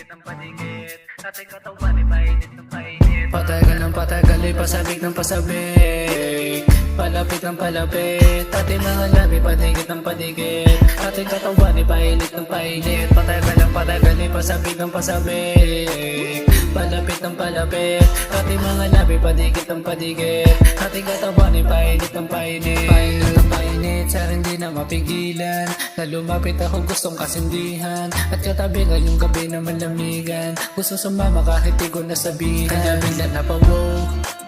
paligid ng paligid. Ating katawan ay painit ng painit. Patagal ng patagal ay pasabik ng pasabik. Palapit ng palapit, ating mga labi padigit ng padigit. Ating katawan ay painit ng painit. Patagal ng patagal ay pasabik ng pasabik. Palapit ng palapit, ating mga labi padigit ng padigit. Ating katawan ay painit ng painit. Painit ng painit, sa rin di na mapigilan. Na lumapit ako gustong kasindihan. At katabi ngayong gabi na malamigan. Gusto sumama kahit di ko nasabihan. Kaya bigla napawaw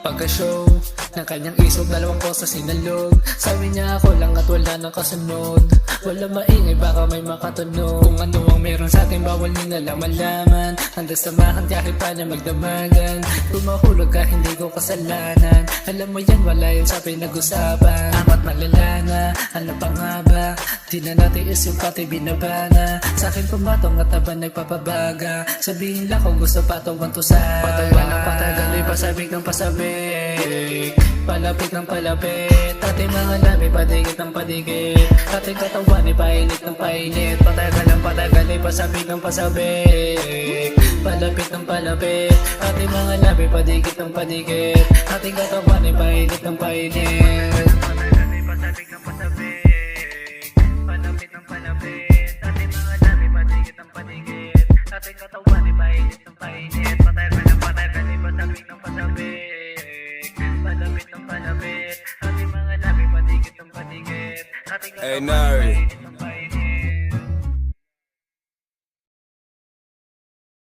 pagka-show ng kanyang isog, dalawang kosa sinalog. Sabi niya ako lang at wala nang kasunod. Wala maingay baka may makatunog. Kung ano ang meron sa atin bawal niyo na lang malaman. Handa samahan kahit pa niya magdamagan. Kung mahulog ka hindi ko kasalanan. Alam mo yan wala yun sa pinag-usapan. Amat malala na, ano pa nga ba? Di na natiis yung pati binabana. Sa akin pumatong at taba nagpapabaga. Sabihin lang kung gusto patong bantusan. Patagal ng patagal ay pasabik ng pasabik. Palapit ng palapit, ating mga labi padigit ng padigit. Ating katawan ay painit ng painit. Patagal ng patagal ay pasabik ng pasabik. Palapit ng palapit, ating mga labi padigit ng padigit. Ating katawan ay painit ng painit. Patagal ay pasabik ng pasabik. Palapit ng palapit, ating mga labi padigit ng padigit. Ating katawan ay painit ng painit. Patagal ng patagal ay pasabik ng pasabik. Palapit ng palapit, ating mga labi padigit ng padigit. Ating katawan ay painit ng painit.